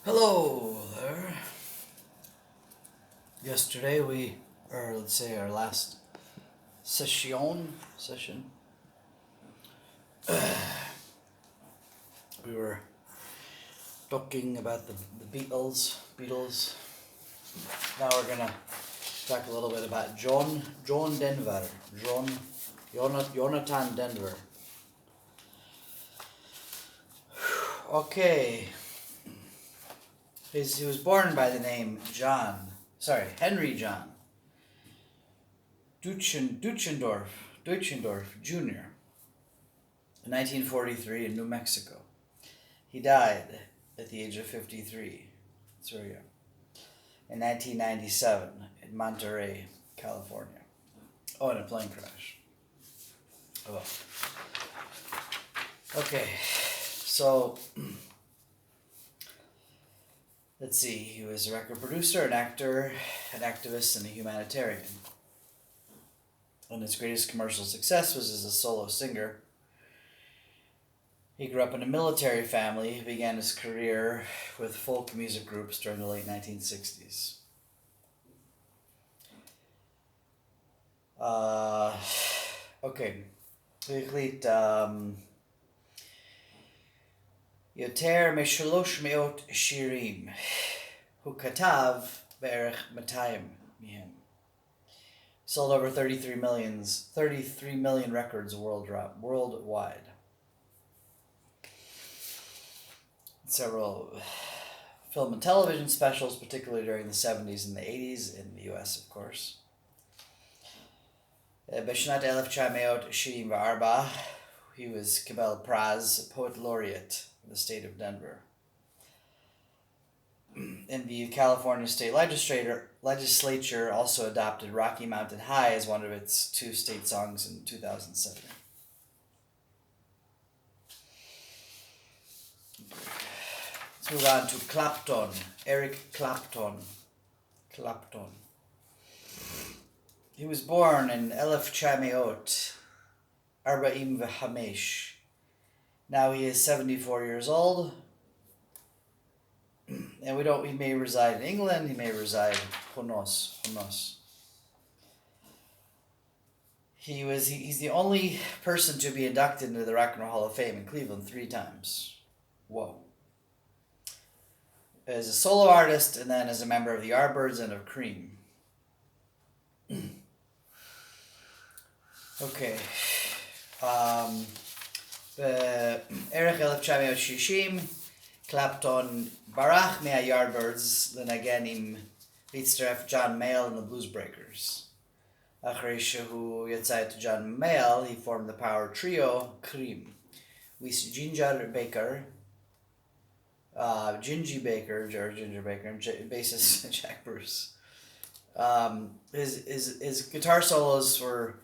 Hello there. Yesterday or let's say our last session, we were talking about the Beatles. Now we're gonna talk a little bit about John Denver, Jonathan Denver. Okay, he was born by the name Henry John Deutschendorf Jr. in 1943 in New Mexico. He died at the age of 53. That's very young. In 1997 in Monterey, California. Oh, in a plane crash. Oh. Okay, so let's see. He was a record producer, an actor, an activist, and a humanitarian. And his greatest commercial success was as a solo singer. He grew up in a military family. He began his career with folk music groups during the late 1960s. Okay. החליט יותר משלוש מאות שירים. הוא כתב בערך 200 מהם. Sold over 33 million records worldwide. Several film and television specials, particularly during the 70s and the 80s in the US, of course. בשנת 1974, he was קיבל פרס Poet Laureate of the state of Denver. And the California State Legislature also adopted Rocky Mountain High as one of its two state songs in 2007. Let's move on to Clapton, Eric Clapton. He was born in 1945. Now he is 74 years old. And he may reside in England, he may reside who knows. He's the only person to be inducted into the Rock and Roll Hall of Fame in Cleveland 3 times. Whoa. As a solo artist and then as a member of the Yardbirds and of Cream. Okay. בערך 1960 קלפטון ברח מה-Yardbirds לנגן עם והצטרף ג'ון מייל and the Blues Breakers. אחרי שהוא יצא את ג'ון מייל, he formed the power trio Cream with Ginger Baker, Ginger Baker, and bassist Jack Bruce. His guitar solos were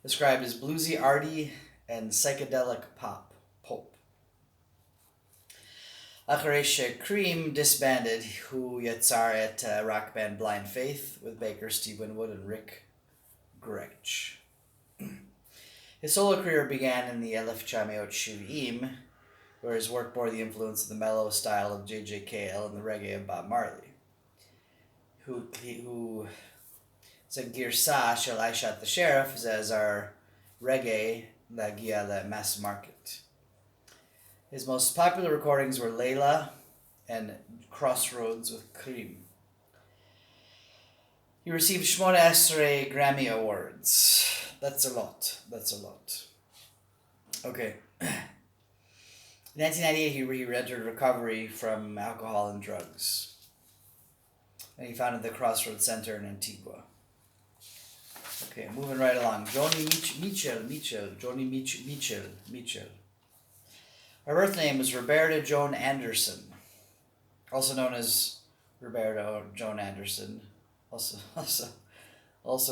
described as bluesy, arty, and psychedelic pop. אחרי Cream disbanded, הוא יצר את rock band Blind Faith with Baker, Steve Winwood, and Rick Gretsch. His solo career began in the 1970, where his work bore the influence of the mellow style of J.J. Cale and the reggae of Bob Marley, who said גרסה של I Shot the Sheriff as our reggae להגיע mass market. His most popular recordings were Layla and Crossroads with Cream. He received 18 Grammy Awards. That's a lot. Okay. In 1998, he re-entered recovery from alcohol and drugs. And he founded the Crossroads Center in Antigua. Okay, moving right along. Joni Mitchell. Her birth name was Roberta Joan Anderson, also known as Roberta Joan Anderson, also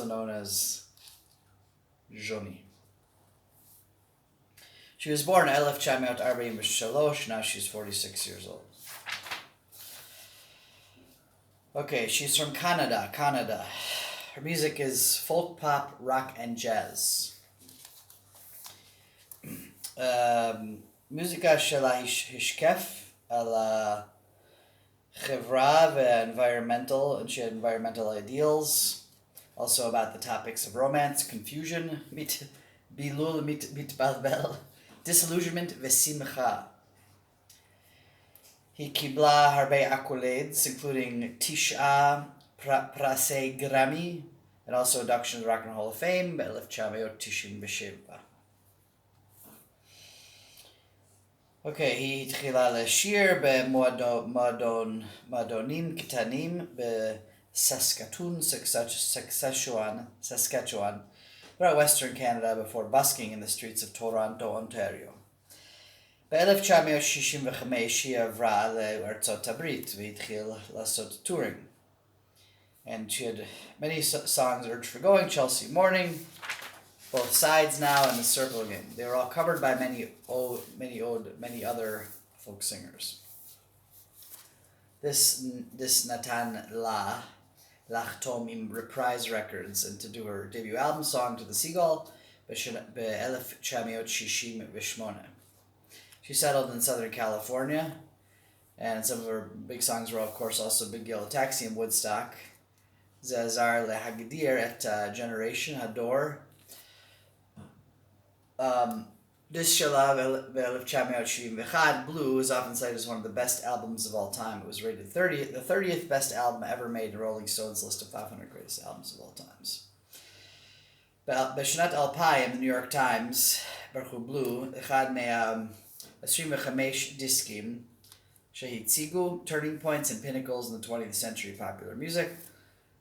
known as Joni. She was born in 1943. Now she's 46 years old. Okay, she's from Canada. Her music is folk, pop, rock, and jazz. מוזיקה שלה השקף על Chevra environmental, and she had environmental ideals. Also about the topics of romance, confusion, bilul mitbalbel, disillusionment, vesimcha. He kibla harbe accolades, including Tisha Prase Grammy, and also induction to the Rock and Roll Hall of Fame, ב-1997. Okay, he התחילה לשיר במועדונים קטנים בSaskatoon, Saskatchewan, throughout Western Canada before busking in the streets of Toronto, Ontario. ב-1965 היא עברה לארצות הברית והתחיל לעשות touring. And she had many songs urged for going, Chelsea Morning, Both Sides Now, and The Circle Game. They were all covered by many other folk singers. This Natan La Lachtom im Reprise Records, and to do her debut album, Song to the Seagull, ב-1968. She settled in Southern California, and some of her big songs were, of course, also Big Yellow Taxi and Woodstock, Zazar Lehagdir et Generation Hador. This Shalav ב-1971, Blue is often cited as one of the best albums of all time. It was rated the 30th best album ever made in Rolling Stone's list of 500 greatest albums of all times. בשנת 2000, the New York Times, ברכו Blue, אחד מה-25 דיסקים שהציגו turning points and pinnacles in the 20th century popular music.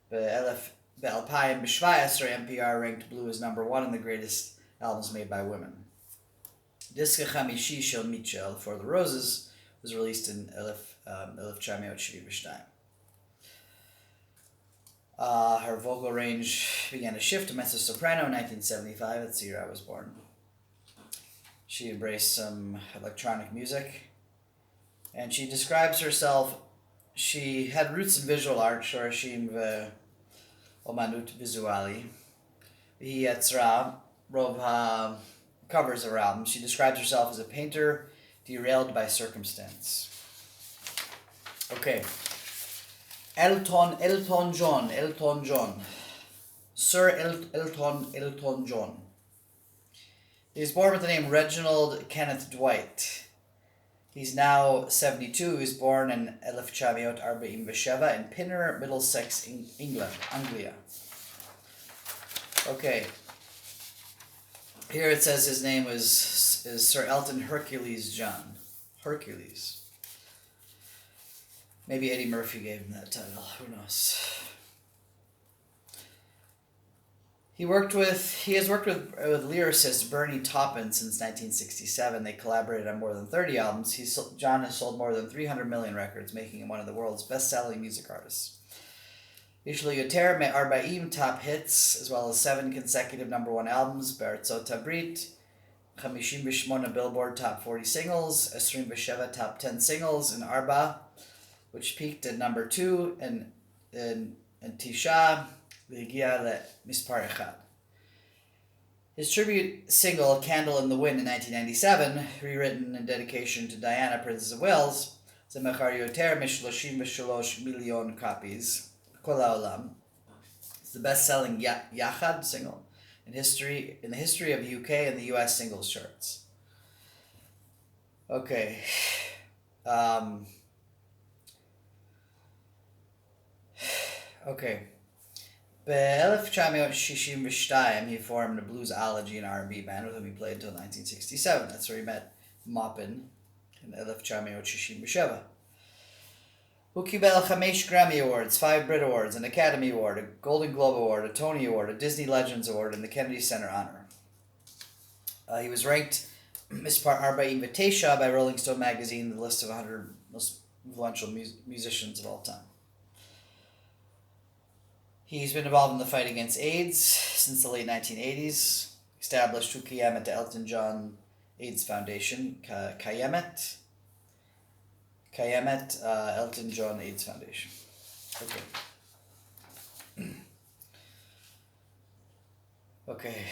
ב-2017, NPR ranked Blue as number one in the greatest albums made by women. Disc Chamishi Shel Mitchell, For the Roses, was released in 1972. Her vocal range began to shift to mezzo-soprano in 1975. That's the year I was born. She embraced some electronic music, and she describes herself, she had roots in visual art, shorashim ve'omanut vizuali. He yetzra rov covers of her album. She describes herself as a painter derailed by circumstance. Okay. Elton John. Sir Elton John. He was born with the name Reginald Kenneth Dwight. He's now 72. He was born in 1947 in Pinner, Middlesex, England, Anglia. Okay. Here it says his name is Sir Elton Hercules John. Hercules. Maybe Eddie Murphy gave him that title. Who knows? He has worked with lyricist Bernie Taupin since 1967. They collaborated on more than 30 albums. John has sold more than 300 million records, making him one of the world's best-selling music artists. Usually Yoter me-40 top hits, as well as 7 consecutive number one albums, Be'artzot Habrit, 58 Billboard top 40 singles, 27 top 10 singles, and Arba, which peaked at number 2, and Tisha, והגיע למספר 1. His tribute single, Candle in the Wind, in 1997, rewritten in dedication to Diana, Princess of Wales, זה מכר יותר מ-33 million copies. Kol Ha'olam. It's the best-selling Yachad single in the history of the UK and the US singles charts. Okay. Okay. ב-1962 he formed a bluesology and R&B band with whom he played until 1967. That's where he met Maupin in 1967. Who קיבל 5 Grammy Awards, 5 Brit Awards, an Academy Award, a Golden Globe Award, a Tony Award, a Disney Legends Award, and the Kennedy Center Honor. He was ranked Mispar 40 by Rolling Stone magazine, the list of 100 most influential musicians of all time. He's been involved in the fight against AIDS since the late 1980s, established Hukiyamet Elton John AIDS Foundation, Kayemet Elton John AIDS Foundation. Okay.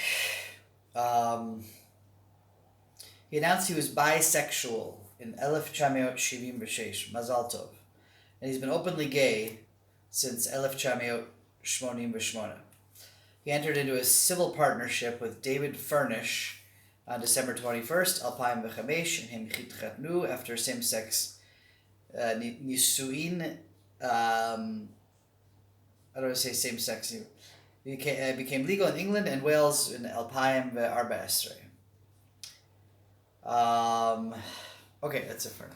He announced he was bisexual in 1976, Mazal Tov, and he's been openly gay since 1988. He entered into a civil partnership with David Furnish on December 21st, 2005, and הם התחתנו after same-sex נישואין. How do I say same-sex? Became legal in England and Wales in 2014. Okay, that's it for now.